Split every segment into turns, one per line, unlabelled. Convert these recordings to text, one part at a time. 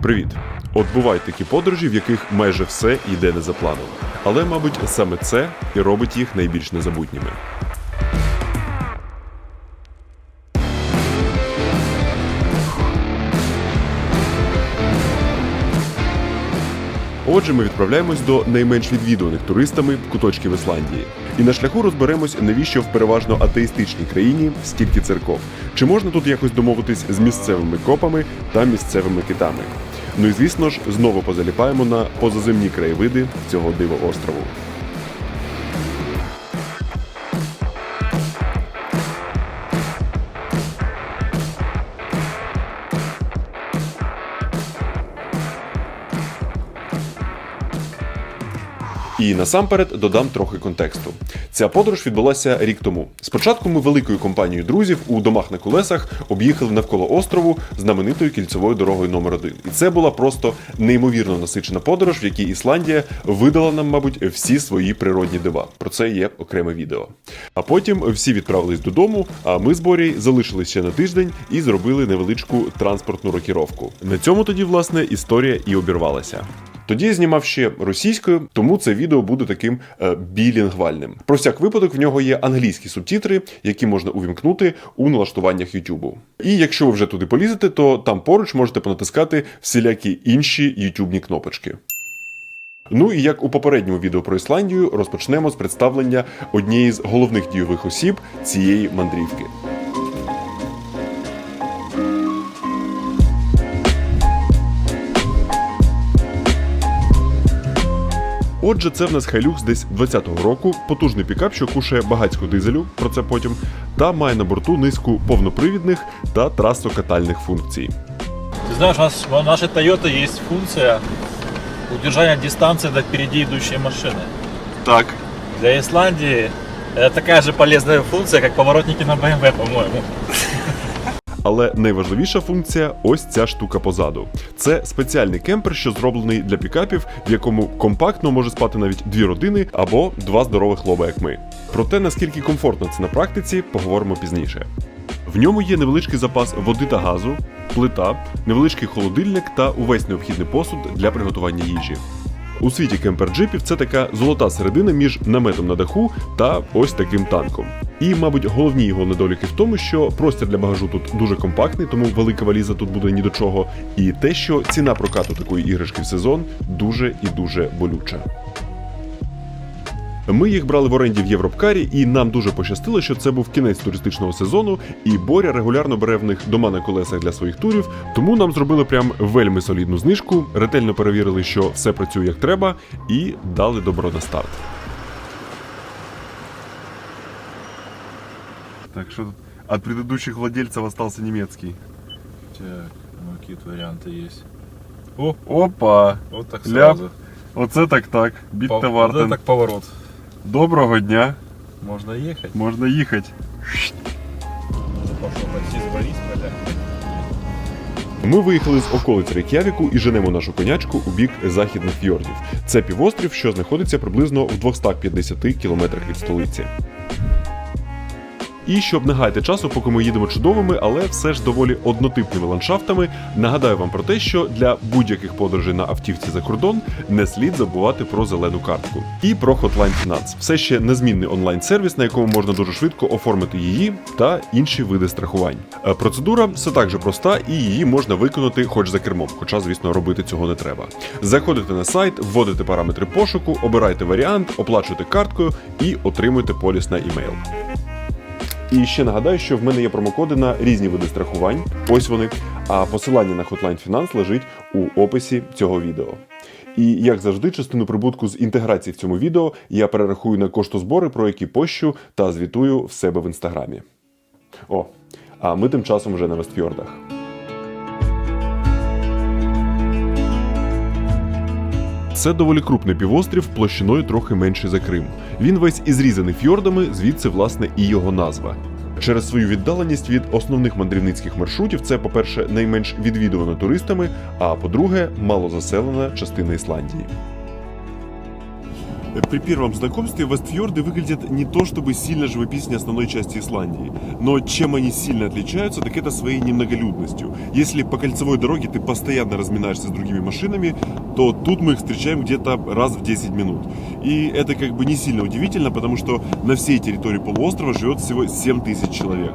Привіт! От бувають такі подорожі, в яких майже все йде не за планом. Але, мабуть, саме це і робить їх найбільш незабутніми. Отже, ми відправляємось до найменш відвідуваних туристами куточків Ісландії. І на шляху розберемось, навіщо в переважно атеїстичній країні стільки церков. Чи можна тут якось домовитись з місцевими копами та місцевими китами. Ну і звісно ж, знову позаліпаємо на позаземні краєвиди цього диво-острову. І насамперед додам трохи контексту. Ця подорож відбулася рік тому. Спочатку ми великою компанією друзів у домах на колесах об'їхали навколо острову знаменитою кільцевою дорогою номер 1. І це була просто неймовірно насичена подорож, в якій Ісландія видала нам, мабуть, всі свої природні дива. Про це є окреме відео. А потім всі відправились додому, а ми з Борєю залишились ще на тиждень і зробили невеличку транспортну рокіровку. На цьому тоді, власне, історія і обірвалася. Тоді я знімав ще російською, тому це відео буде таким білінгвальним. Про всяк випадок в нього є англійські субтитри, які можна увімкнути у налаштуваннях YouTube. І якщо ви вже туди полізете, то там поруч можете понатискати всілякі інші ютубні кнопочки. Ну і як у попередньому відео про Ісландію, розпочнемо з представлення однієї з головних дійових осіб цієї мандрівки. Отже, це в нас Hilux десь 20-го року, потужний пікап, що кушає багатько дизелю, про це потім, та має на борту низку повнопривідних та трасокатальних функцій.
Ты знаешь, у нашей Toyota есть функция удержания дистанции до впереди идущей машины.
Так.
Для Исландии это такая же полезная функция, как поворотники на BMW, по-моему.
Але найважливіша функція – ось ця штука позаду. Це спеціальний кемпер, що зроблений для пікапів, в якому компактно може спати навіть 2 родини або 2 здорових лоба, як ми. Про те, наскільки комфортно це на практиці, поговоримо пізніше. В ньому є невеличкий запас води та газу, плита, невеличкий холодильник та увесь необхідний посуд для приготування їжі. У світі кемпер-джипів це така золота середина між наметом на даху та ось таким танком. І, мабуть, головні його недоліки в тому, що простір для багажу тут дуже компактний, тому велика валіза тут буде ні до чого, і те, що ціна прокату такої іграшки в сезон дуже і дуже болюча. Ми їх брали в оренді в Європкарі, і нам дуже пощастило, що це був кінець туристичного сезону, і Боря регулярно бере в них дома на колесах для своїх турів, тому нам зробили прям вельми солідну знижку, ретельно перевірили, що все працює як треба, і дали добро на старт. Так, что тут? От предыдущих владельцев остался немецкий.
Так, ну какие-то варианты есть. О,
Опа!
вот так сразу.
Оце так. Бітте
Вот
Вартен.
это так поворот.
Доброго дня.
Можно ехать.
Можна їхати.
Пошел такси с Борисполя.
Ми виїхали з околиць Рейк'явіку і женемо нашу конячку у бік західних фьордів. Це півострів, що знаходиться приблизно в 250 кілометрах від столиці. І щоб не гаяти часу, поки ми їдемо чудовими, але все ж доволі однотипними ландшафтами, нагадаю вам про те, що для будь-яких подорожей на автівці за кордон не слід забувати про зелену картку. І про Hotline Finance. Все ще незмінний онлайн-сервіс, на якому можна дуже швидко оформити її та інші види страхувань. Процедура все так же проста, і її можна виконати хоч за кермом, хоча, звісно, робити цього не треба. Заходите на сайт, вводите параметри пошуку, обирайте варіант, оплачуєте карткою і отримуєте поліс на імейл. І ще нагадаю, що в мене є промокоди на різні види страхувань, ось вони, а посилання на Hotline Finance лежить у описі цього відео. І, як завжди, частину прибутку з інтеграції в цьому відео я перерахую на коштозбори, про які пощу та звітую в себе в інстаграмі. О, а ми тим часом вже на Вестфьордах. Це доволі крупний півострів, площиною трохи менший за Крим. Він весь ізрізаний фьордами, звідси, власне, і його назва. Через свою віддаленість від основних мандрівницьких маршрутів це, по-перше, найменш відвідувана туристами, а по-друге, малозаселена частина Ісландії. При первом знакомстве Вестфьорды выглядят не то чтобы сильно живописнее основной части Исландии, но чем они сильно отличаются, так это своей немноголюдностью. Если по кольцевой дороге ты постоянно разминаешься с другими машинами, то тут мы их встречаем где-то раз в 10 минут. И это как бы не сильно удивительно, потому что на всей территории полуострова живет всего 7 тысяч человек.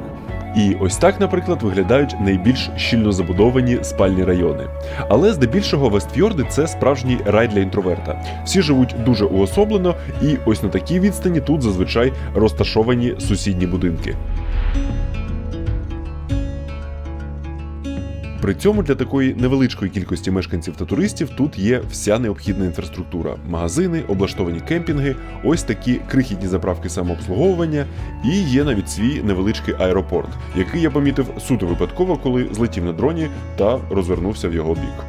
І ось так, наприклад, виглядають найбільш щільно забудовані спальні райони. Але здебільшого Вестфьорди – це справжній рай для інтроверта. Всі живуть дуже уособлено, і ось на такій відстані тут зазвичай розташовані сусідні будинки. При цьому для такої невеличкої кількості мешканців та туристів тут є вся необхідна інфраструктура: магазини, облаштовані кемпінги, ось такі крихітні заправки самообслуговування, і є навіть свій невеличкий аеропорт, який я помітив суто випадково, коли злетів на дроні та розвернувся в його бік.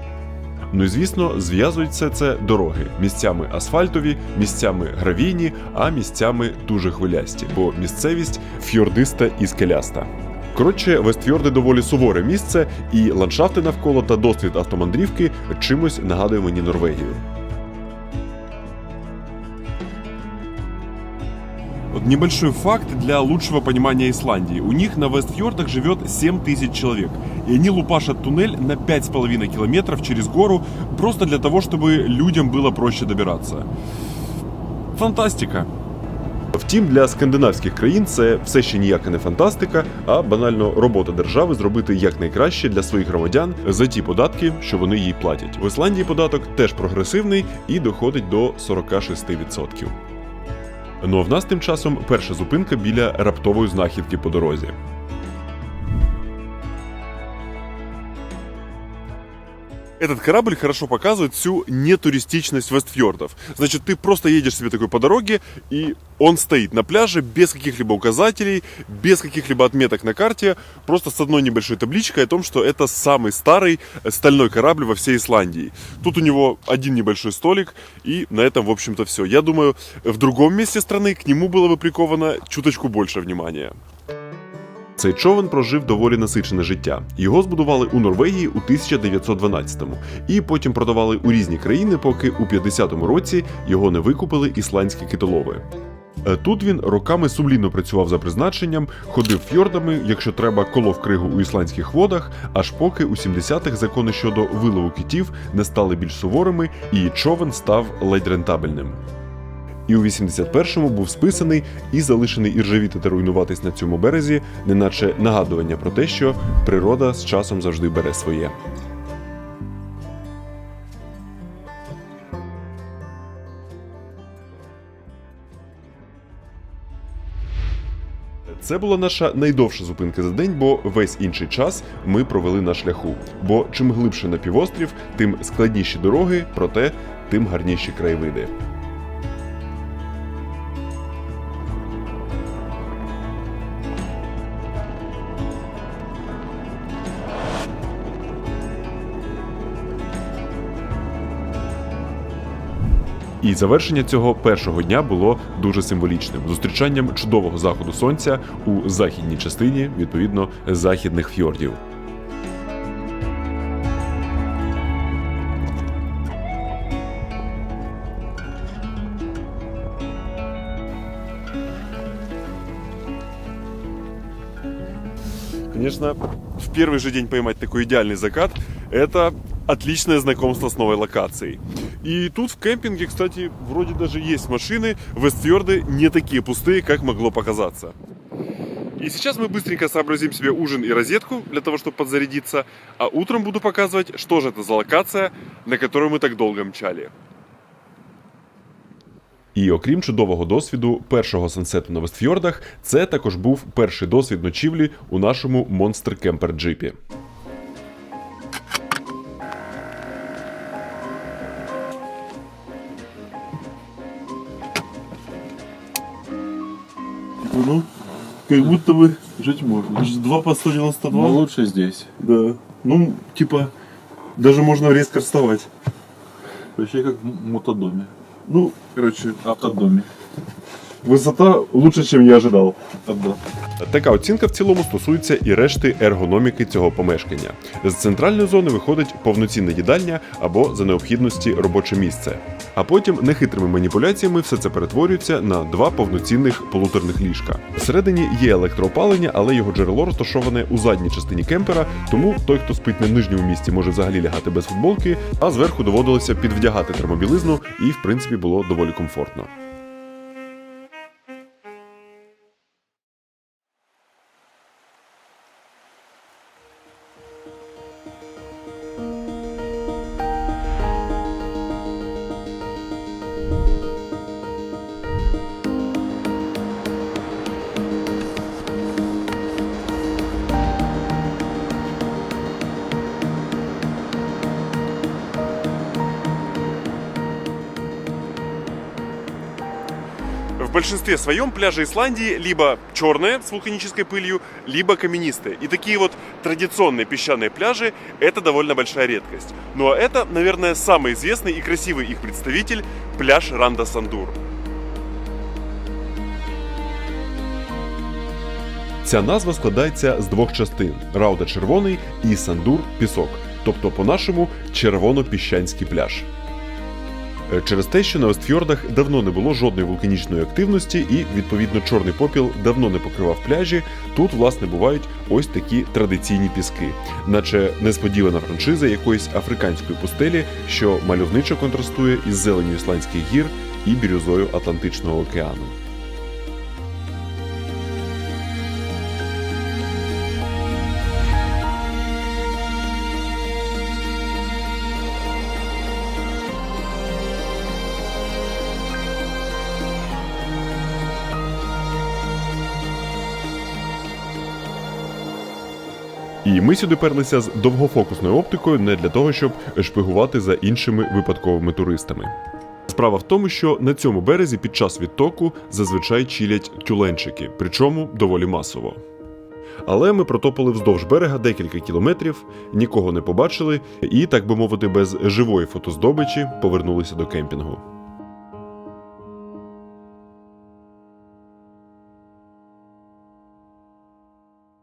Ну і звісно, зв'язують все це дороги. Місцями асфальтові, місцями гравійні, а місцями дуже хвилясті, бо місцевість фьордиста і скеляста. Коротше, Вестфьорди доволі суворе місце, і ландшафти навколо та досвід автомандрівки чимось нагадує мені Норвегію. Вот небольшой факт для лучшего понимания Исландии. У них на Вестфьордах живет 7 тысяч человек. И они лупашат туннель на 5,5 километров через гору, просто для того, чтобы людям было проще добираться. Фантастика. Втім, для скандинавських країн це все ще ніяка не фантастика, а банально робота держави зробити якнайкраще для своїх громадян за ті податки, що вони їй платять. В Ісландії податок теж прогресивний і доходить до 46%. Ну а в нас тим часом перша зупинка біля раптової знахідки по дорозі. Этот корабль хорошо показывает всю нетуристичность Вестфьордов. Значит, ты просто едешь себе такой по дороге, и он стоит на пляже без каких-либо указателей, без каких-либо отметок на карте, просто с одной небольшой табличкой о том, что это самый старый стальной корабль во всей Исландии. Тут у него один небольшой столик, и на этом, в общем-то, все. Я думаю, в другом месте страны к нему было бы приковано чуточку больше внимания. Цей човен прожив доволі насичене життя. Його збудували у Норвегії у 1912-му, і потім продавали у різні країни, поки у 50-му році його не викупили ісландські китолови. Тут він роками сумлінно працював за призначенням, ходив фьордами, якщо треба, колов кригу у ісландських водах, аж поки у 70-х закони щодо вилову китів не стали більш суворими, і човен став ледь рентабельним. І у 81-му був списаний і залишений іржавіти та руйнуватись на цьому березі, неначе нагадування про те, що природа з часом завжди бере своє. Це була наша найдовша зупинка за день, бо весь інший час ми провели на шляху. Бо чим глибше на півострів, тим складніші дороги, проте тим гарніші краєвиди. І завершення цього першого дня було дуже символічним – зустрічанням чудового заходу сонця у західній частині, відповідно, західних фьордів. Конечно, в первый же день поймать такой идеальный закат – это отличное знакомство с новой локацией. И тут в кемпинге, кстати, вроде даже есть машины. Вестфьорды не такие пустые, как могло показаться. И сейчас мы быстренько сообразим себе ужин и розетку для того, чтобы подзарядиться. А утром буду показывать, что же это за локация, на которую мы так долго мчали. І окрім чудового досвіду першого сансету на Вестфьордах, це також був перший досвід ночівлі у нашому Monster Camper джипі.
Ну, как будто бы жить можно. 2 по 192.
Но лучше здесь.
Да. Ну, типа, даже можно резко вставать.
Вообще как в мотодоме.
Ну, короче,
Автодоме.
Высота лучше, чем я ожидал. Да.
Така оцінка в цілому стосується і решти ергономіки цього помешкання. З центральної зони виходить повноцінна їдальня або за необхідності робоче місце. А потім нехитрими маніпуляціями все це перетворюється на два повноцінних полуторних ліжка. Всередині є електроопалення, але його джерело розташоване у задній частині кемпера, тому той, хто спить на нижньому місці, може взагалі лягати без футболки, а зверху доводилося підвдягати термобілизну і, в принципі, було доволі комфортно.
В большинстве своем пляжи Исландии либо черные с вулканической пылью, либо каменистые. И такие вот традиционные песчаные пляжи – это довольно большая редкость. Ну а это, наверное, самый известный и красивый их представитель – пляж Ранда-Сандур.
Ця назва складається з двох частин – Рауда червоний і Сандур пісок, тобто по-нашому червоно-піщанський пляж. Через те, що на Остфьордах давно не було жодної вулканічної активності і, відповідно, чорний попіл давно не покривав пляжі, тут, власне, бувають ось такі традиційні піски, наче несподівана франшиза якоїсь африканської пустелі, що мальовничо контрастує із зеленню ісландських гір і бірюзою Атлантичного океану. І ми сюди перлися з довгофокусною оптикою не для того, щоб шпигувати за іншими випадковими туристами. Справа в тому, що на цьому березі під час відтоку зазвичай чилять тюленчики, причому доволі масово. Але ми протопали вздовж берега декілька кілометрів, нікого не побачили і, так би мовити, без живої фотоздобичі повернулися до кемпінгу.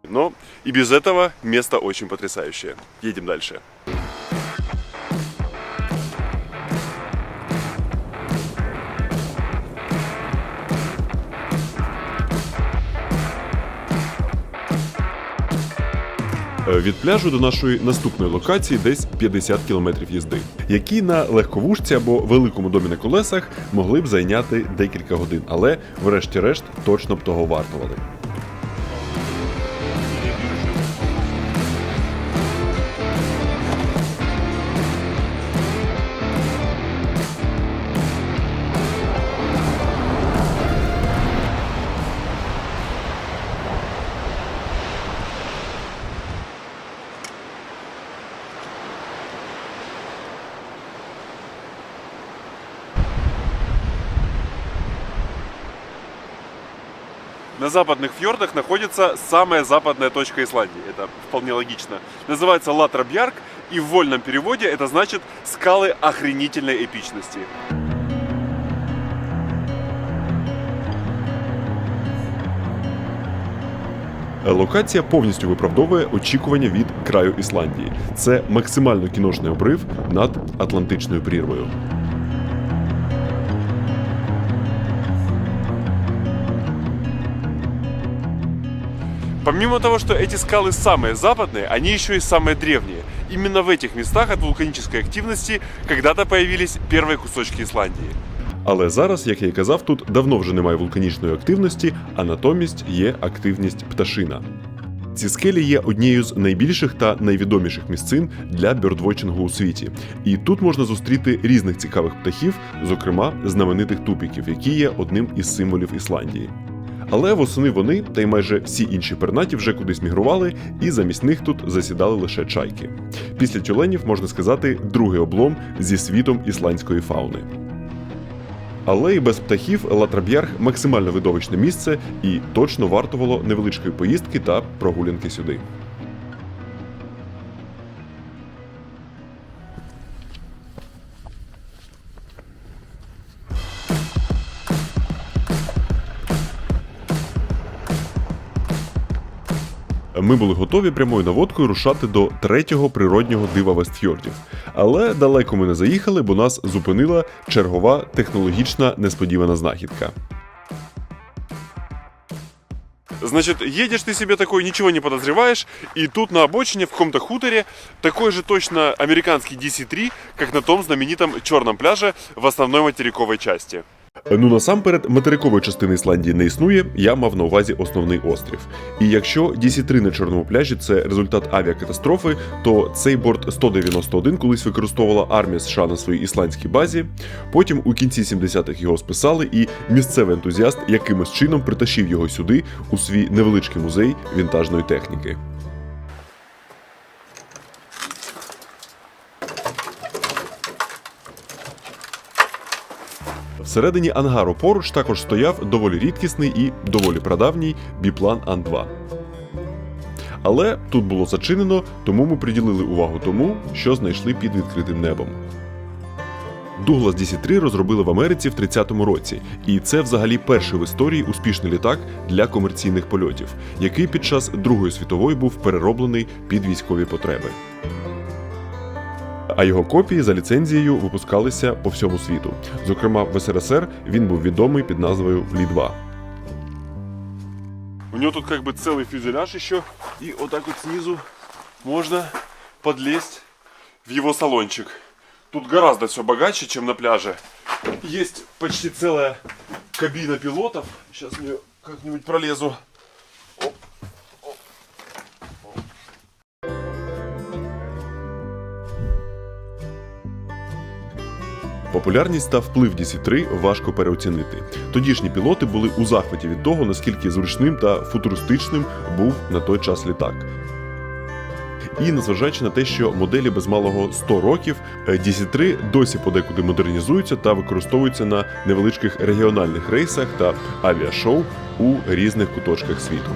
Но и без этого место очень потрясающее. Едем дальше.
Від пляжу до нашої наступної локації десь 50 кілометрів їзди, які на легковушці або великому домі на колесах могли б зайняти декілька годин, але врешті-решт точно б того вартували.
На западных фьордах находится самая западная точка Исландии. Это вполне логично. Называется Латрабjarg, и в вольном переводе это значит «скалы охренительной эпичности».
Локація повністю виправдовує очікування від краю Ісландії. Це максимально кіношний обрив над Атлантичною прірвою.
Помимо того, что эти скалы самые западные, они еще и самые древние. Именно в этих местах от вулканической активности когда-то появились первые кусочки Исландии.
Але зараз, як я й казав, тут давно вже немає вулканічної активності, а натомість є активність пташина. Ці скелі є однією з найбільших та найвідоміших місцин для бьордвотчингу у світі. І тут можна зустріти різних цікавих птахів, зокрема знаменитих тупіків, які є одним із символів Ісландії. Але восени вони, та й майже всі інші пернаті вже кудись мігрували, і замість них тут засідали лише чайки. Після тюленів, можна сказати, другий облом зі світом ісландської фауни. Але і без птахів Латрабjarg – максимально видовищне місце і точно вартувало невеличкої поїздки та прогулянки сюди. Ми були готові прямою наводкою рушати до третього природнього дива Вестфьордів. Але далеко ми не заїхали, бо нас зупинила чергова технологічна несподівана знахідка.
Значит, едешь ты себе такой, ничего не подозреваешь, и тут на обочине в каком-то хуторе такой же точно американский DC-3, как на том знаменитом черном пляже в основной материковой части.
Ну, насамперед, материкової частини Ісландії не існує, я мав на увазі основний острів. І якщо DC-3 на Чорному пляжі – це результат авіакатастрофи, то цей борт 191 колись використовувала армія США на своїй ісландській базі, потім у кінці 70-х його списали, і місцевий ентузіаст якимось чином притащив його сюди, у свій невеличкий музей вінтажної техніки. Всередині ангару поруч також стояв доволі рідкісний і доволі прадавній біплан Ан-2. Але тут було зачинено, тому ми приділили увагу тому, що знайшли під відкритим небом. Douglas DC-3 розробили в Америці в 30-му році, і це взагалі перший в історії успішний літак для комерційних польотів, який під час Другої світової був перероблений під військові потреби. А його копії за ліцензією випускалися по всьому світу. Зокрема, в СРСР він був відомий під назвою Лі-2.
У него тут как бы целый фюзеляж еще, и вот так вот снизу можно подлезть в его салончик. Тут гораздо все богаче, чем на пляже. Есть почти целая кабина пилотов. Сейчас в нее как-нибудь пролезу.
Популярність та вплив DC-3 важко переоцінити. Тодішні пілоти були у захваті від того, наскільки зручним та футуристичним був на той час літак. І незважаючи на те, що моделі без малого 100 років, DC-3 досі подекуди модернізуються та використовуються на невеличких регіональних рейсах та авіашоу у різних куточках світу.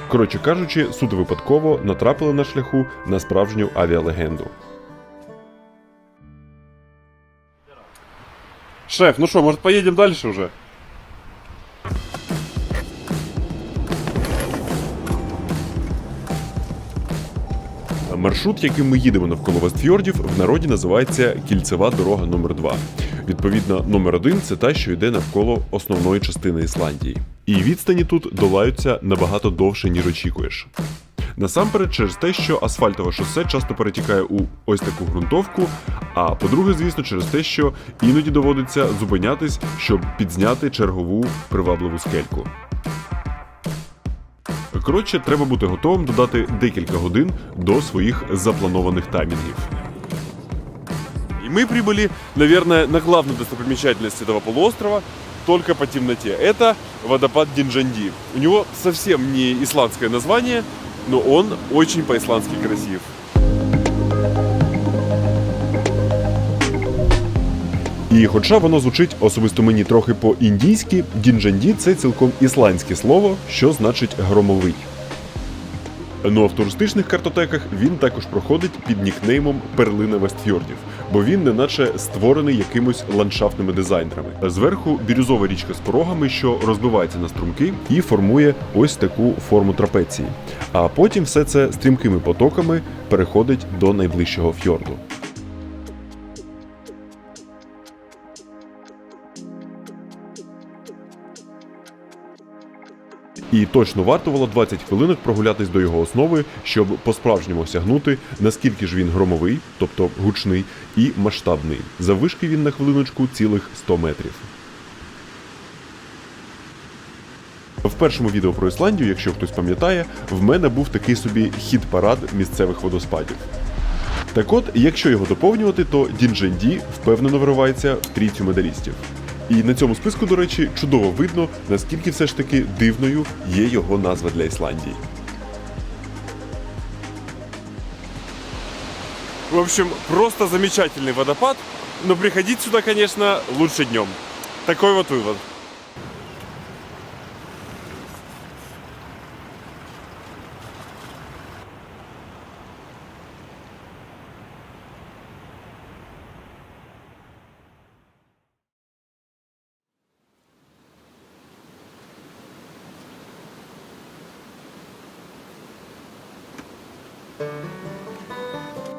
Коротше кажучи, суто випадково натрапили на шляху на справжню авіалегенду.
Шеф, ну что, может поедем дальше уже?
Маршрут, яким ми їдемо навколо Вестфьордів, в народі називається Кільцева дорога номер 2. Відповідно, номер 1 – це та, що йде навколо основної частини Ісландії. І відстані тут долаються набагато довше, ніж очікуєш. Насамперед через те, що асфальтове шосе часто перетікає у ось таку ґрунтовку, а по-друге, звісно, через те, що іноді доводиться зупинятись, щоб підзняти чергову привабливу скельку. Коротше, треба бути готовим додати декілька годин до своїх запланованих таймінгів.
И мы прибыли, наверное, на главную достопримечательность этого полуострова, только по темноте. Это водопад Динджанди. У него совсем не исландское название, но он очень по-исландски красив.
І хоча воно звучить особисто мені трохи по-індійськи, Дінджанді – це цілком ісландське слово, що значить «громовий». Ну а в туристичних картотеках він також проходить під нікнеймом «Перлина Вестфьордів», бо він неначе створений якимось ландшафтними дизайнерами. Зверху бірюзова річка з порогами, що розбивається на струмки і формує ось таку форму трапеції. А потім все це стрімкими потоками переходить до найближчого фьорду. І точно варто було 20 хвилинок прогулятись до його основи, щоб по-справжньому осягнути, наскільки ж він громовий, тобто гучний, і масштабний. Заввишки він на хвилиночку цілих 100 метрів. В першому відео про Ісландію, якщо хтось пам'ятає, в мене був такий собі хіт-парад місцевих водоспадів. Так от, якщо його доповнювати, то Дінджанді впевнено виривається в трійцю медалістів. І на цьому списку, до речі, чудово видно, наскільки все ж таки дивною є його назва для Ісландії.
В общем, просто замечательный водопад, но приходить сюда, конечно, лучше днем. Такой вот вывод.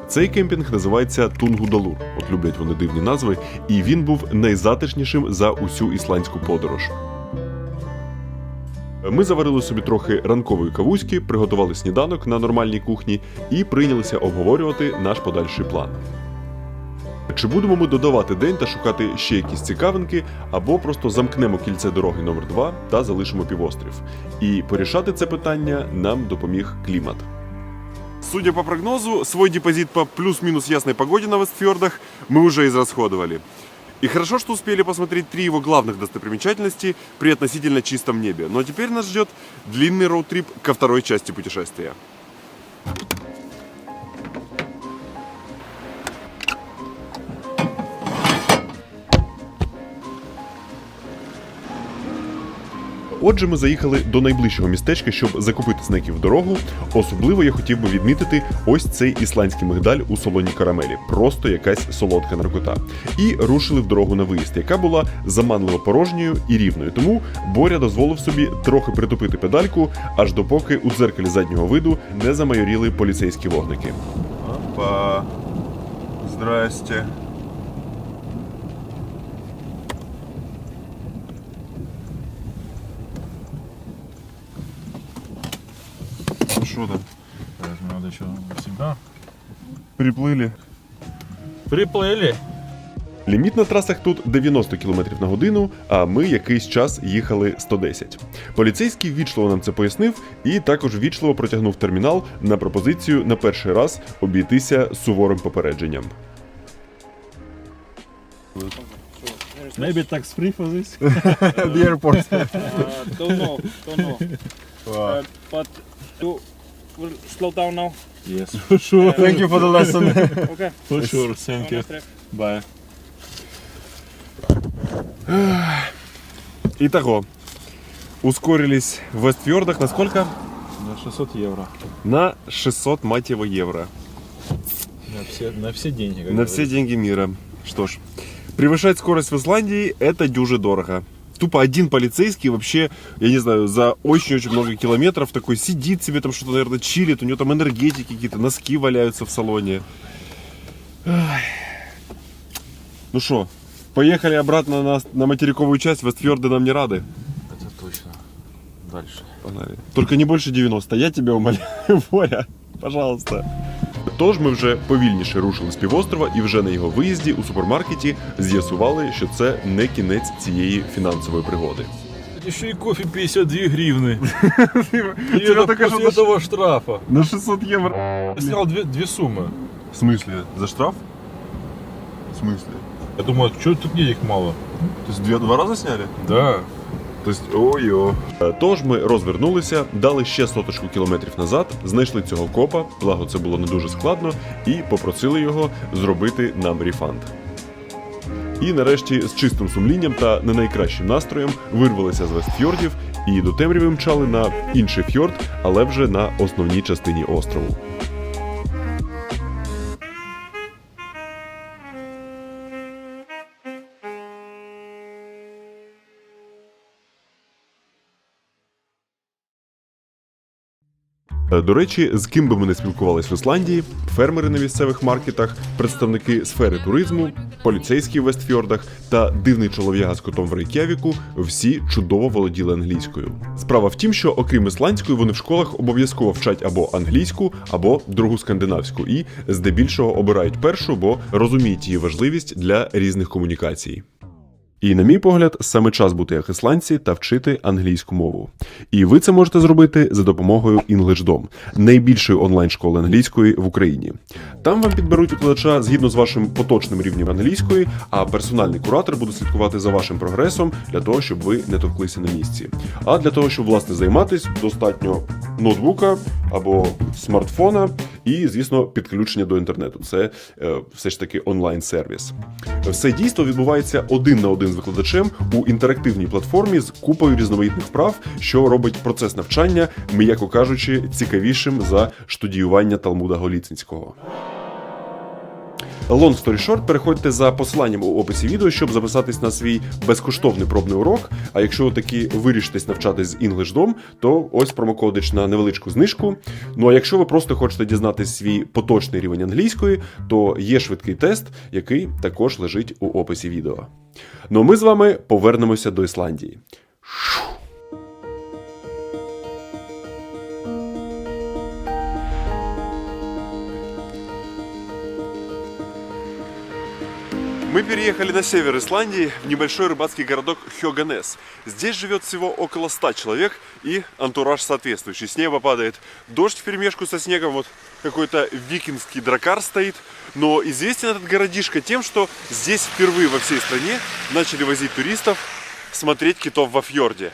Цей кемпінг називається Тунгудалур, от люблять вони дивні назви, і він був найзатишнішим за усю ісландську подорож. Ми заварили собі трохи ранкової кавуськи, приготували сніданок на нормальній кухні і прийнялися обговорювати наш подальший план. Чи будемо ми додавати день та шукати ще якісь цікавинки, або просто замкнемо кільце дороги номер 2 та залишимо півострів. І порішати це питання нам допоміг клімат.
Судя по прогнозу, свой депозит по плюс-минус ясной погоде на Вестфьордах мы уже израсходовали. И хорошо, что успели посмотреть 3 его главных достопримечательности при относительно чистом небе. Но теперь нас ждет длинный роуд-трип ко второй части путешествия.
Отже, ми заїхали до найближчого містечка, щоб закупити снеків в дорогу. Особливо я хотів би відмітити ось цей ісландський мигдаль у солоній карамелі. Просто якась солодка наркота. І рушили в дорогу на виїзд, яка була заманливо порожньою і рівною. Тому Боря дозволив собі трохи притупити педальку, аж допоки у дзеркалі заднього виду не замайоріли поліцейські вогники.
Опа. Здрасте. Что там?
Надо еще всегда.
Приплыли.
Приплыли.
Ліміт на трасах тут 90 км на годину, а ми якийсь час їхали 110. Поліцейський ввічливо нам це пояснив і також ввічливо протягнув термінал на пропозицію на перший раз обійтися суворим попередженням.
Maybe tax free for this.
The airport.
Don't know. But you will slow down now.
Yes, for sure.
Thank you for the lesson.
Okay.
For sure. Thank you. Bye.
Итого, ускорились в Вестфьордах на сколько?
На 600 евро.
На 600, мать его, евро.
На все деньги. как
На все
говорится.
деньги мира. Что ж, превышать скорость в Исландии – это дюже дорого. Тупо один полицейский вообще, я не знаю, за очень-очень много километров такой сидит себе там что-то, наверное, чилит, у него там энергетики какие-то, носки валяются в салоне. Ай. Ну что, поехали обратно на материковую часть, Вестфьорды нам не рады.
Это точно. Дальше.
Погнали. Только не больше 90, я тебя умоляю, Боря, пожалуйста.
Тож ми вже повільніше рушили з півострова і вже на його виїзді у супермаркеті з'ясували, що це не кінець цієї фінансової пригоди.
Еще и кофе 52 гривны. И
Тебя
это
только что
после этого штрафа.
На 600 евро.
Я снял две суммы.
В смысле? За штраф? В смысле?
Я думаю, что тут денег мало?
То есть два раза сняли?
Да.
То есть, ой-ой.
Тож ми розвернулися, дали ще соточку кілометрів назад, знайшли цього копа, благо це було не дуже складно, і попросили його зробити нам рефанд. І нарешті з чистим сумлінням та не найкращим настроєм вирвалися з Вестфьордів і до темряви мчали на інший фьорд, але вже на основній частині острову. До речі, з ким би ми не спілкувались в Ісландії, фермери на місцевих маркетах, представники сфери туризму, поліцейські в Вестфьордах та дивний чолов'яга з котом в Рейк'явіку всі чудово володіли англійською. Справа в тім, що окрім ісландської, вони в школах обов'язково вчать або англійську, або другу скандинавську і здебільшого обирають першу, бо розуміють її важливість для різних комунікацій. І, на мій погляд, саме час бути як ісландці та вчити англійську мову. І ви це можете зробити за допомогою EnglishDom, найбільшої онлайн-школи англійської в Україні. Там вам підберуть викладача згідно з вашим поточним рівнем англійської, а персональний куратор буде слідкувати за вашим прогресом для того, щоб ви не товклися на місці. А для того, щоб, власне, займатись, достатньо ноутбука або смартфона і, звісно, підключення до інтернету. Це все ж таки онлайн-сервіс. Все дійство відбувається один на один з викладачем у інтерактивній платформі з купою різноманітних вправ, що робить процес навчання, м'яко кажучи, цікавішим за штудіювання Талмуда Голіцинського. Long story short, переходьте за посиланням у описі відео, щоб записатись на свій безкоштовний пробний урок. А якщо таки вирішитесь навчатись з EnglishDom, то ось промокодич на невеличку знижку. Ну а якщо ви просто хочете дізнатись свій поточний рівень англійської, то є швидкий тест, який також лежить у описі відео. Ну а ми з вами повернемося до Ісландії.
Мы переехали на север Исландии, в небольшой рыбацкий городок Хёганес. Здесь живет всего около 100 человек и антураж соответствующий. С неба падает дождь вперемешку со снегом, вот какой-то викингский дракар стоит. Но известен этот городишко тем, что здесь впервые во всей стране начали возить туристов смотреть китов во фьорде.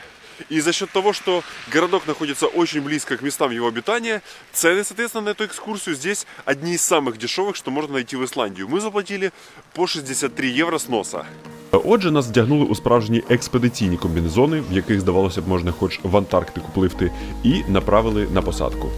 И за счет того, что городок находится очень близко к местам его обитания, цены, соответственно, на эту экскурсию здесь одни из самых дешевых, что можно найти в Исландию. Мы заплатили по 63 евро с носа.
Отже, нас вдягнули у справжні експедиційні комбінезони, в яких, здавалося б, можна хоч в Антарктику пливти, і направили на посадку.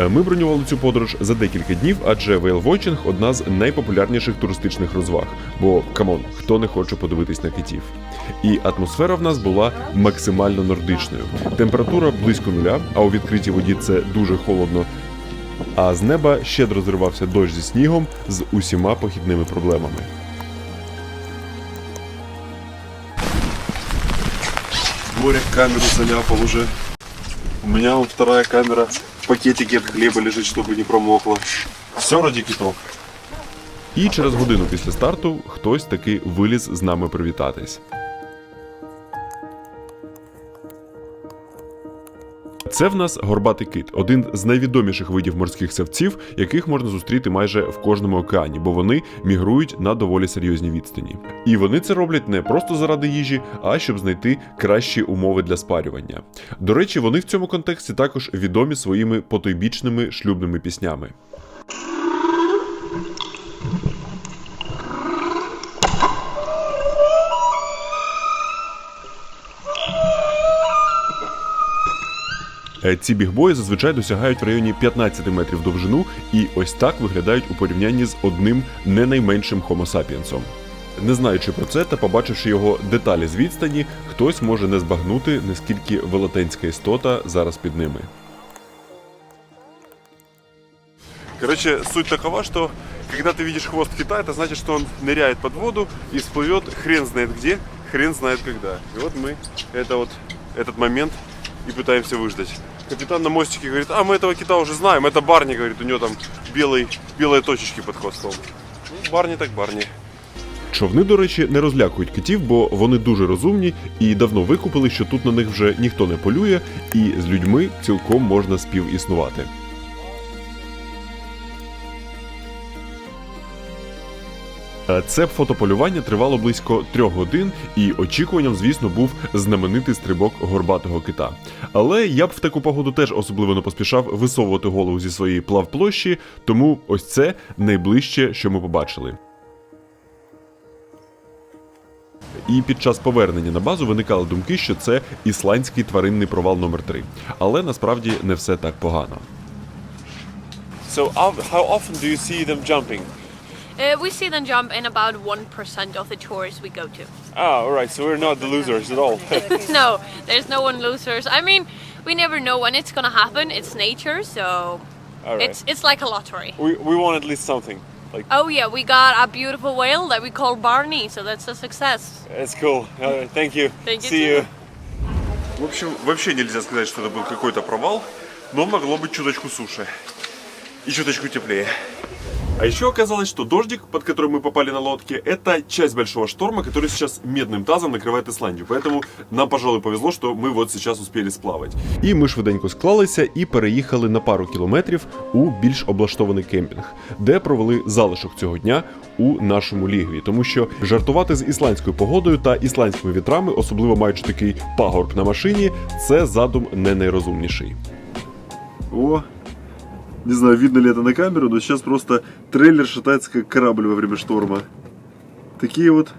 Ми бронювали цю подорож за декілька днів, адже вейл-вотчинг – одна з найпопулярніших туристичних розваг. Бо, камон, хто не хоче подивитись на китів. І атмосфера в нас була максимально нордичною. Температура близько нуля, а у відкритій воді це дуже холодно. А з неба щедро зривався дощ зі снігом з усіма похідними проблемами.
Боря камеру заляпал уже. У меня вон вторая камера. В пакетике от хлеба лежит, чтобы не промокло. Все ради китов.
І через годину після старту хтось таки виліз з нами привітатись. Це в нас горбатий кит, один з найвідоміших видів морських савців, яких можна зустріти майже в кожному океані, бо вони мігрують на доволі серйозні відстані. І вони це роблять не просто заради їжі, а щоб знайти кращі умови для спарювання. До речі, вони в цьому контексті також відомі своїми потойбічними шлюбними піснями. Ці бігбої зазвичай досягають в районі 15 метрів довжину і ось так виглядають у порівнянні з одним не найменшим Homo sapiensом. Не знаючи про це та побачивши його деталі з відстані, хтось може не збагнути, наскільки велетенська істота зараз під ними.
Короче, суть такова, что когда ты видишь хвост кита, это значит, что он ныряет под воду и всплывет хрен знает где, хрен знает когда. И вот мы этот момент и пытаемся выждать. Капитан на мостике говорит: а мы этого кита уже знаем, это Барни, говорит, у него там белые точечки под хвостом. Ну, Барни так Барни.
Човни, до речі, не розлякують китів, бо вони дуже розумні і давно викупили, що тут на них вже ніхто не полює, і з людьми цілком можна співіснувати. Це фотополювання тривало близько 3 годин, і очікуванням, звісно, був знаменитий стрибок горбатого кита. Але я б в таку погоду теж особливо не поспішав висовувати голову зі своєї плавплощі, тому ось це найближче, що ми побачили. І під час повернення на базу виникали думки, що це ісландський тваринний провал номер 3. Але насправді не все так погано.
So how often do you see them jumping?
We see them jump in about 1% of the tours we go to.
Ah, alright, so we're not the losers at all.
No, there's no one losers. I mean, we never know when it's gonna happen. It's nature, so
Alright.
it's like a lottery.
We want at least something. Like,
Oh yeah, we got a beautiful whale that we call Barney, so that's a success.
it's cool. Thank you.
Thank you
See
too.
you. В общем, вообще нельзя сказать, что это был какой-то провал, но могло быть чуточку суше. И чуточку теплее. А еще оказалось, что дождик, под который мы попали на лодке, это часть большого шторма, который сейчас медным тазом накрывает Исландию. Поэтому нам, пожалуй, повезло, что мы вот сейчас успели сплавать.
І ми швиденько склалися і переїхали на пару кілометрів у більш облаштований кемпінг, де провели залишок цього дня у нашому лігві. Тому що жартувати з ісландською погодою та ісландськими вітрами, особливо маючи такий пагорб на машині, це задум не найрозумніший.
О, Не знаю, видно ли это на камеру, но сейчас просто трейлер шатается как корабль во время шторма. Такие вот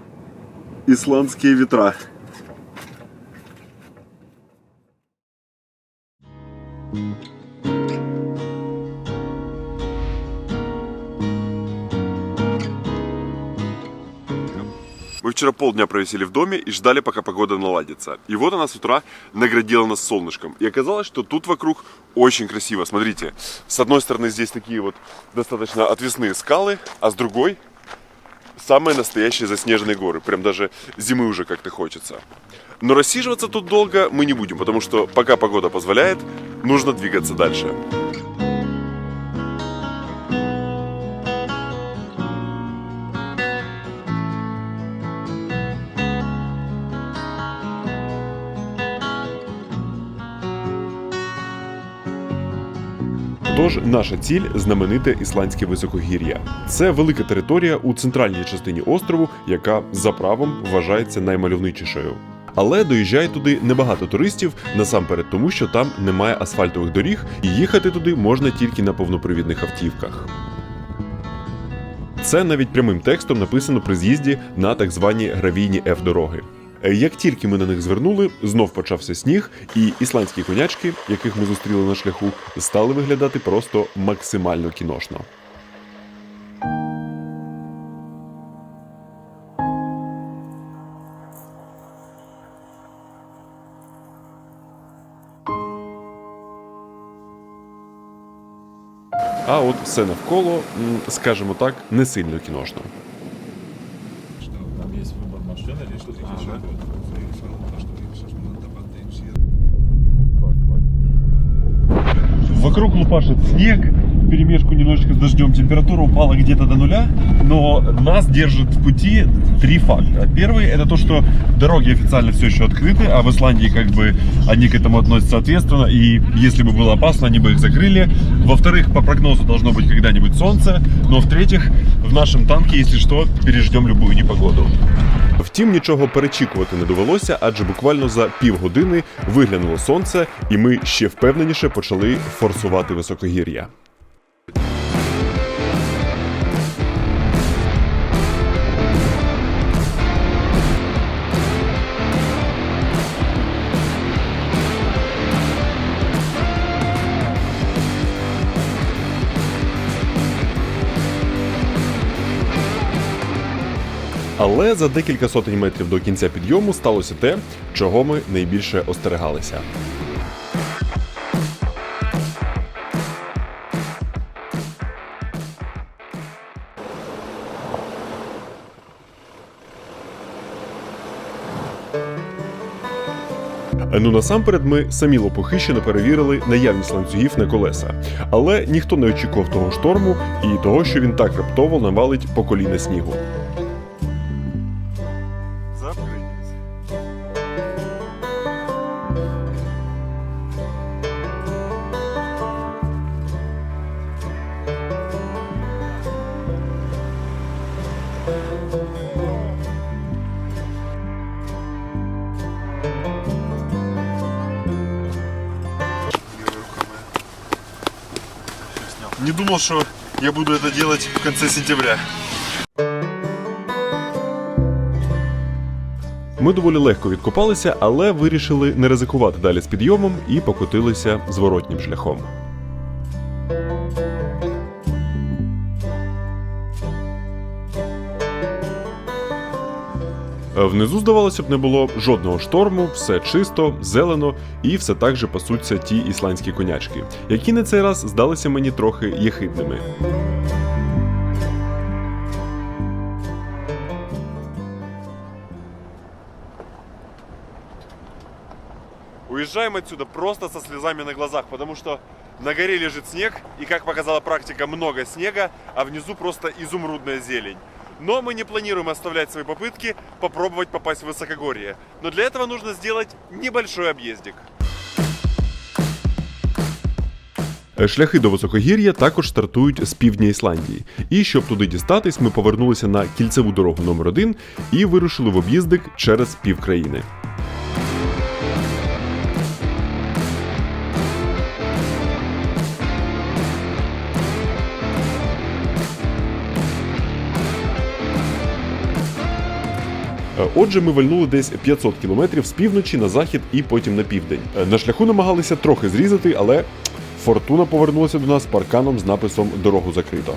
исландские ветра.
Мы вчера полдня провисели в доме и ждали, пока погода наладится. И вот она с утра наградила нас солнышком. И оказалось, что тут вокруг очень красиво. Смотрите, с одной стороны здесь такие вот достаточно отвесные скалы, а с другой самые настоящие заснеженные горы. Прям даже зимы уже как-то хочется. Но рассиживаться тут долго мы не будем, потому что пока погода позволяет, нужно двигаться дальше.
Тож наша ціль – знамените ісландське високогір'я. Це велика територія у центральній частині острову, яка за правом вважається наймальовничішою. Але доїжджає туди небагато туристів, насамперед тому, що там немає асфальтових доріг, і їхати туди можна тільки на повнопривідних автівках. Це навіть прямим текстом написано при з'їзді на так звані гравійні F-дороги. Як тільки ми на них звернули, знов почався сніг, і ісландські конячки, яких ми зустріли на шляху, стали виглядати просто максимально кіношно. А от все навколо, скажімо так, не сильно кіношно.
Там есть выбор машины или что-то еще.
Вокруг лупашит снег, вперемешку немножечко с дождем, температура упала где-то до нуля, но нас держит в пути три факта. Первый — это то, что дороги официально все еще открыты, а в Исландии как бы они к этому относятся ответственно, и если бы было опасно, они бы их закрыли. Во-вторых, по прогнозу должно быть когда-нибудь солнце, но в-третьих, в нашем танке, если что, переждем любую непогоду. Втім, нічого перечікувати не довелося, адже буквально за півгодини виглянуло сонце, і ми ще впевненіше почали форсувати високогір'я. Але за декілька сотень метрів до кінця підйому сталося те, чого ми найбільше остерегалися. Ну, насамперед, ми самі лопухи ще не перевірили наявність ланцюгів на колеса. Але ніхто не очікував того шторму і того, що він так раптово навалить по коліна снігу.
Не думал, что я буду это делать в конце сентября.
Ми доволі легко відкопалися, але вирішили не ризикувати далі з підйомом і покотилися зворотнім шляхом. Внизу, здавалося б, не було жодного шторму, все чисто, зелено і все так же пасуться ті ісландські конячки, які на цей раз здалися мені трохи єхидними.
Уезжаем отсюда просто со слезами на глазах, потому что на горе лежит снег, и, как показала практика, много снега, а внизу просто изумрудная зелень. Но мы не планируем оставлять свои попытки попробовать попасть в высокогорье. Но для этого нужно сделать небольшой объездик.
Шляхи до високогір'я також стартують з півдня Ісландії. І щоб туди дістатись, ми повернулися на кільцеву дорогу номер 1 і вирушили в об'їздик через півкраїни. Отже, ми вальнули десь 500 кілометрів з півночі на захід і потім на південь. На шляху намагалися трохи зрізати, але фортуна повернулася до нас парканом з написом «Дорогу закрито».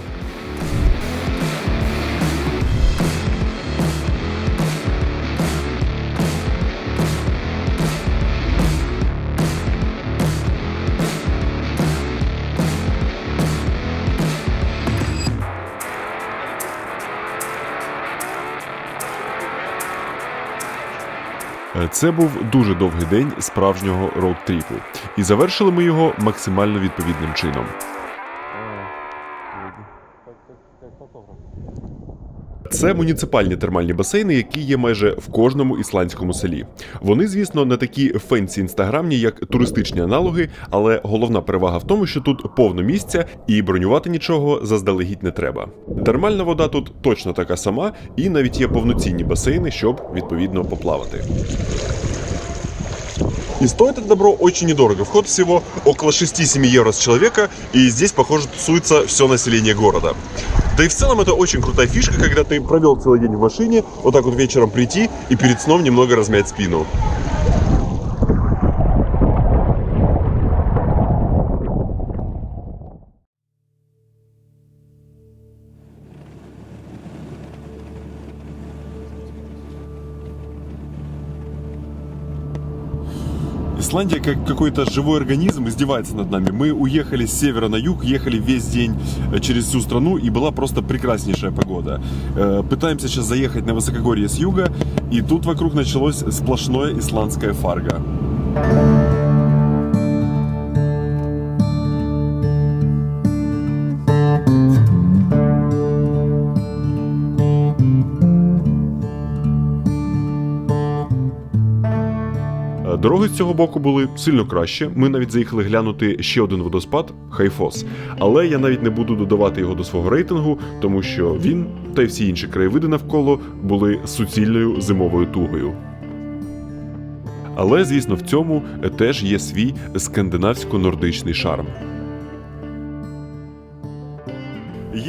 Це був дуже довгий день справжнього роуд-тріпу, і завершили ми його максимально відповідним чином. Це муніципальні термальні басейни, які є майже в кожному ісландському селі. Вони, звісно, не такі фенсі інстаграмні, як туристичні аналоги, але головна перевага в тому, що тут повно місця і бронювати нічого заздалегідь не треба. Термальна вода тут точно така сама, і навіть є повноцінні басейни, щоб, відповідно, поплавати.
И стоит это добро очень недорого. Вход всего около 6-7 евро с человека, и здесь, похоже, тусуется все население города. Да и в целом это очень крутая фишка, когда ты провел целый день в машине, вот так вот вечером прийти и перед сном немного размять спину.
Исландия, как какой-то живой организм, издевается над нами. Мы уехали с севера на юг, ехали весь день через всю страну, и была просто прекраснейшая погода. Пытаемся сейчас заехать на высокогорье с юга, и тут вокруг началось сплошное исландское фарго. Дороги з цього боку були сильно краще. Ми навіть заїхали глянути ще один водоспад – Хайфос. Але я навіть не буду додавати його до свого рейтингу, тому що він та й всі інші краєвиди навколо були суцільною зимовою тугою. Але, звісно, в цьому теж є свій скандинавсько-нордичний шарм.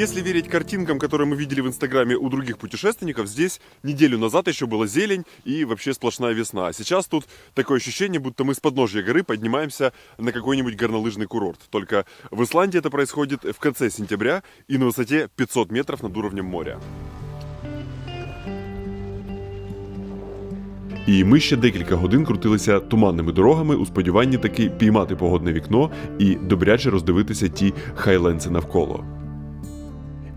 Если верить картинкам, которые мы видели в Инстаграме у других путешественников, здесь неделю назад еще была зелень и вообще сплошная весна. А сейчас тут такое ощущение, будто мы с подножья горы поднимаемся на какой-нибудь горнолыжный курорт. Только в Исландии это происходит в конце сентября и на высоте 500 метров над уровнем моря.
І ми ще декілька годин крутилися туманними дорогами у сподіванні таки піймати погодне вікно і добряче роздивитися ті хайлендси навколо.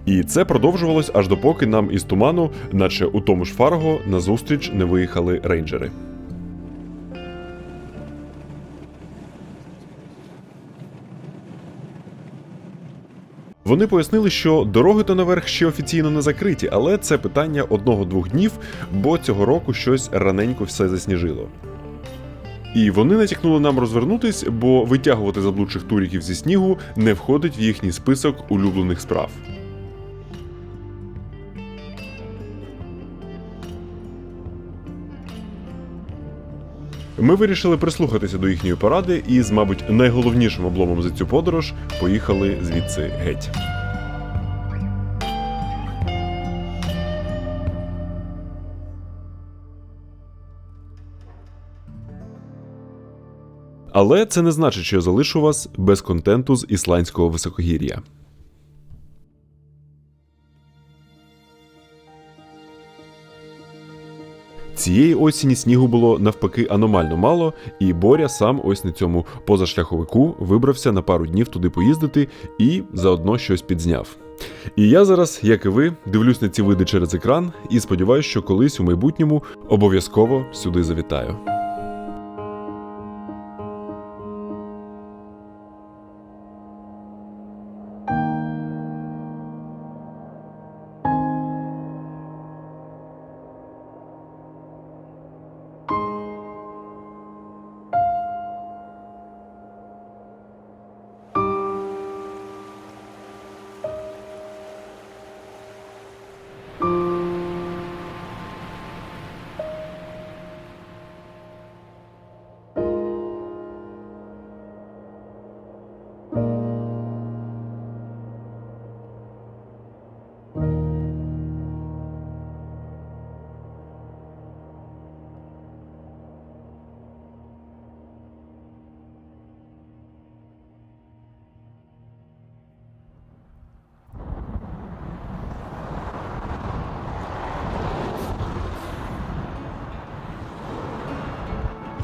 І це продовжувалось аж допоки нам із туману, наче у тому ж Фарго, назустріч не виїхали рейнджери. Вони пояснили, що дороги-то наверх ще офіційно не закриті, але це питання 1-2 днів, бо цього року щось раненько все засніжило. І вони натякнули нам розвернутись, бо витягувати заблудших туріків зі снігу не входить в їхній список улюблених справ. Ми вирішили прислухатися до їхньої поради і з, мабуть, найголовнішим обломом за цю подорож поїхали звідси геть. Але це не значить, що я залишу вас без контенту з ісландського високогір'я. Цієї осені снігу було навпаки аномально мало, і Боря сам ось на цьому позашляховику вибрався на пару днів туди поїздити і заодно щось підзняв. І я зараз, як і ви, дивлюсь на ці види через екран і сподіваюся, що колись у майбутньому обов'язково сюди завітаю.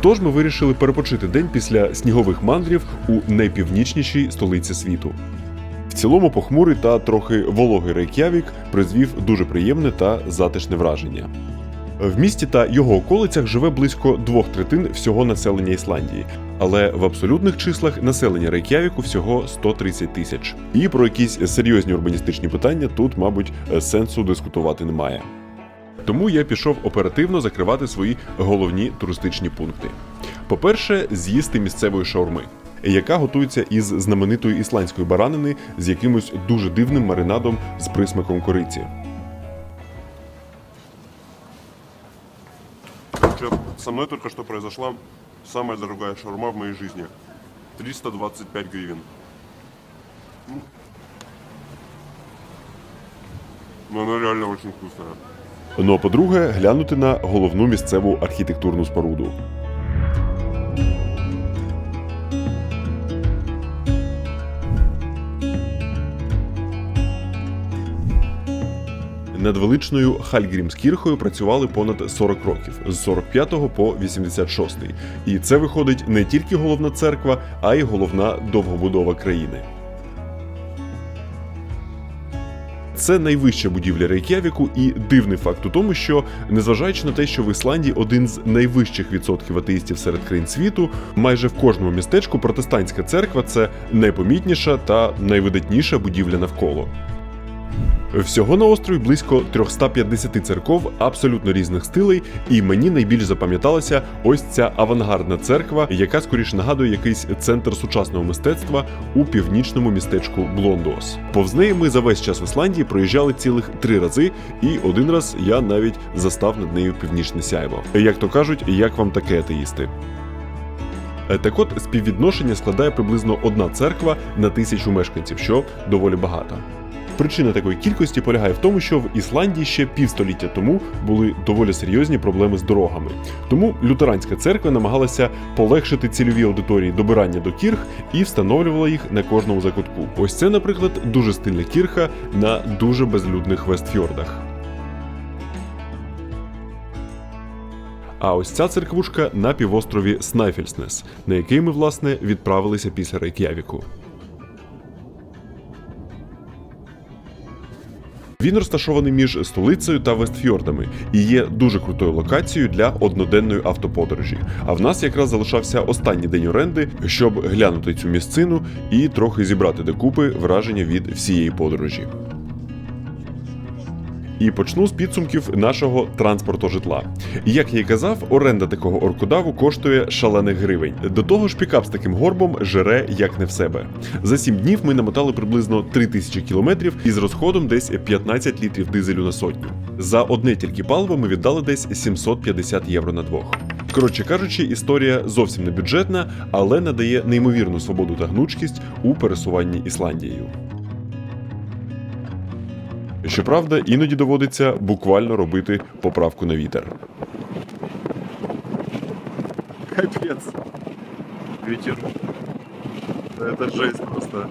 Тож ми вирішили перепочити день після снігових мандрів у найпівнічнішій столиці світу. В цілому похмурий та трохи вологий Рейк'явік призвів дуже приємне та затишне враження. В місті та його околицях живе близько 2/3 всього населення Ісландії, але в абсолютних числах населення Рейк'явіку всього 130 тисяч. І про якісь серйозні урбаністичні питання тут, мабуть, сенсу дискутувати немає. Тому я пішов оперативно закривати свої головні туристичні пункти. По-перше, з'їсти місцевої шаурми, яка готується із знаменитої ісландської баранини з якимось дуже дивним маринадом з присмаком кориці.
Со мной только что произошла самая дорогая шаурма в моей жизни. 325 гривен. Но она реально очень вкусная.
Ну а по-друге, глянути на головну місцеву архітектурну споруду. Над величною Хальгрімскірхою працювали понад 40 років, з 45 по 86. І це виходить не тільки головна церква, а й головна довгобудова країни. Це найвища будівля Рейк'явіку, і дивний факт у тому, що, незважаючи на те, що в Ісландії один з найвищих відсотків атеїстів серед країн світу, майже в кожному містечку протестантська церква – це найпомітніша та найвидатніша будівля навколо. Всього на острові близько 350 церков абсолютно різних стилей, і мені найбільш запам'яталася ось ця авангардна церква, яка скоріше нагадує якийсь центр сучасного мистецтва у північному містечку Блондос. Повз неї ми за весь час в Ісландії проїжджали цілих 3 рази, і один раз я навіть застав над нею північне сяйво. Як то кажуть, як вам таке, атеїсти? Так от, співвідношення складає приблизно 1 церква на 1000 мешканців, що доволі багато. Причина такої кількості полягає в тому, що в Ісландії ще півстоліття тому були доволі серйозні проблеми з дорогами. Тому лютеранська церква намагалася полегшити цільовій аудиторії добирання до кірх і встановлювала їх на кожному закутку. Ось це, наприклад, дуже стильна кірха на дуже безлюдних Вестфьордах. А ось ця церквушка на півострові Снайфельснес, на який ми, власне, відправилися після Рейк'явіку. Він розташований між столицею та Вестфьордами і є дуже крутою локацією для одноденної автоподорожі. А в нас якраз залишався останній день оренди, щоб глянути цю місцину і трохи зібрати докупи враження від всієї подорожі. І почну з підсумків нашого транспорту житла. Як я й казав, оренда такого оркодаву коштує шалених гривень. До того ж, пікап з таким горбом жере як не в себе. За 7 днів ми намотали приблизно 3000 кілометрів із розходом десь 15 літрів дизелю на сотню. За одне тільки паливо ми віддали десь 750 євро на двох. Коротше кажучи, історія зовсім не бюджетна, але надає неймовірну свободу та гнучкість у пересуванні Ісландією. Щоправда, іноді доводиться буквально робити поправку на вітер.
Капец. Ветер. Это жесть просто.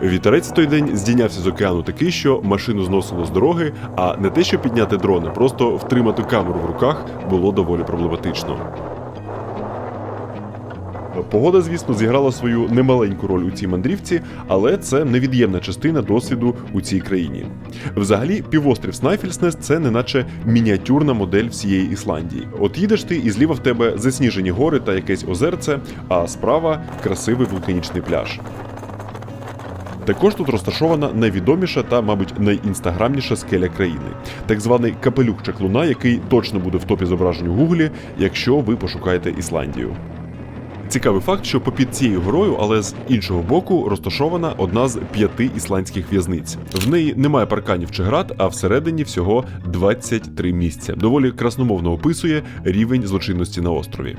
Вітерець в той день здійнявся з океану такий, що машину зносило з дороги, а не те, що підняти дрона, просто втримати камеру в руках було доволі проблематично. Погода, звісно, зіграла свою немаленьку роль у цій мандрівці, але це невід'ємна частина досвіду у цій країні. Взагалі, півострів Снайфельснес – це неначе мініатюрна модель всієї Ісландії. От їдеш ти, і зліва в тебе засніжені гори та якесь озерце, а справа – красивий вулканічний пляж. Також тут розташована найвідоміша та, мабуть, найінстаграмніша скеля країни – так званий капелюх чаклуна, який точно буде в топі зображень у Гуглі, якщо ви пошукаєте Ісландію. Цікавий факт, що попід цією горою, але з іншого боку, розташована одна з 5 ісландських в'язниць. В неї немає парканів чи град, а всередині всього 23 місця. Доволі красномовно описує рівень злочинності на острові.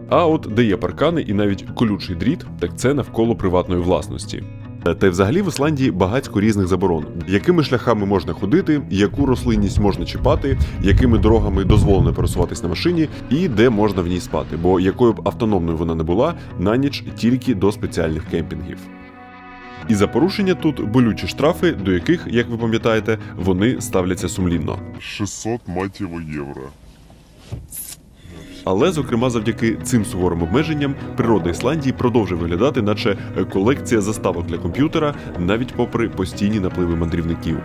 А от де є паркани і навіть колючий дріт, так це навколо приватної власності. Та й взагалі в Ісландії багатько різних заборон. Якими шляхами можна ходити, яку рослинність можна чіпати, якими дорогами дозволено пересуватись на машині і де можна в ній спати, бо якою б автономною вона не була, на ніч тільки до спеціальних кемпінгів. І за порушення тут болючі штрафи, до яких, як ви пам'ятаєте, вони ставляться сумлінно.
600, мать его, евро.
Але, зокрема, завдяки цим суворим обмеженням, природа Ісландії продовжує виглядати, наче колекція заставок для комп'ютера, навіть попри постійні напливи мандрівників.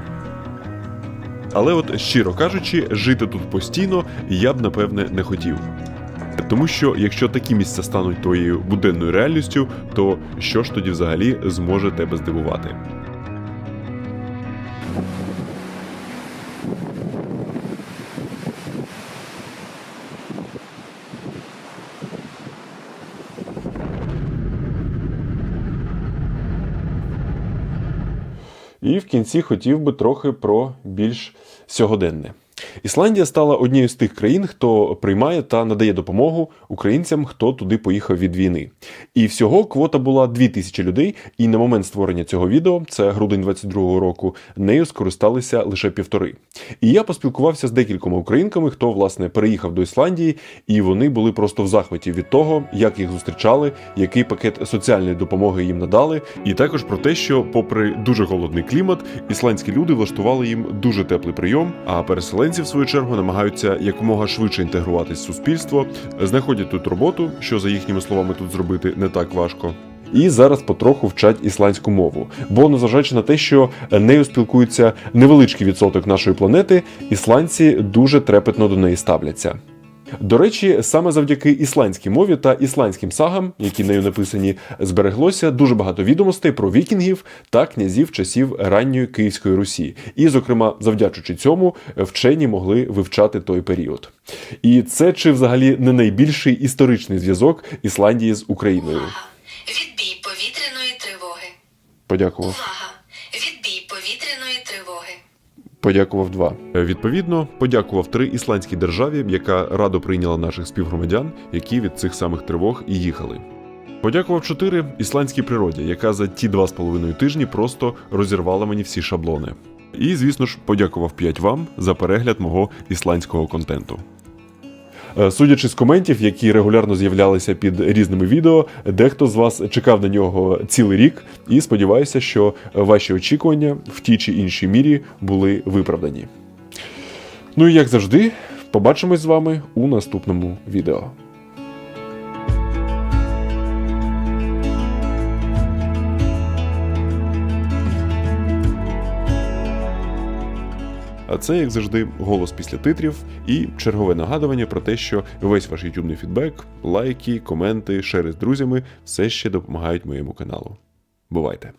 Але от, щиро кажучи, жити тут постійно я б, напевне, не хотів. Тому що, якщо такі місця стануть твоєю буденною реальністю, то що ж тоді взагалі зможе тебе здивувати? І в кінці хотів би трохи про більш сьогоденне. Ісландія стала однією з тих країн, хто приймає та надає допомогу українцям, хто туди поїхав від війни. І всього квота була 2000 людей, і на момент створення цього відео, це грудень 22-го року, нею скористалися лише 1,5. І я поспілкувався з декількома українками, хто, власне, переїхав до Ісландії, і вони були просто в захваті від того, як їх зустрічали, який пакет соціальної допомоги їм надали, і також про те, що, попри дуже холодний клімат, ісландські люди влаштували їм дуже теплий прийом, а переселенці, в свою чергу, намагаються якомога швидше інтегруватись в суспільство, знаходять тут роботу, що, за їхніми словами, тут зробити не так важко. І зараз потроху вчать ісландську мову. Бо, незважаючи на те, що нею спілкується невеличкий відсоток нашої планети, ісландці дуже трепетно до неї ставляться. До речі, саме завдяки ісландській мові та ісландським сагам, які нею написані, збереглося дуже багато відомостей про вікінгів та князів часів ранньої Київської Русі. І, зокрема, завдячуючи цьому, вчені могли вивчати той період. І це чи взагалі не найбільший історичний зв'язок Ісландії з Україною?
Увага! Відбій повітряної тривоги.
Подякував.
Увага! Відбій повітряної тривоги.
Подякував 2. Відповідно, подякував 3 ісландській державі, яка радо прийняла наших співгромадян, які від цих самих тривог і їхали. Подякував 4 ісландській природі, яка за ті 2,5 тижні просто розірвала мені всі шаблони. І, звісно ж, подякував 5 вам за перегляд мого ісландського контенту. Судячи з коментів, які регулярно з'являлися під різними відео, дехто з вас чекав на нього цілий рік, і сподіваюся, що ваші очікування в тій чи іншій мірі були виправдані. Ну і як завжди, побачимось з вами у наступному відео. А це, як завжди, голос після титрів і чергове нагадування про те, що весь ваш ютубний фідбек, лайки, коменти, шери з друзями все ще допомагають моєму каналу. Бувайте!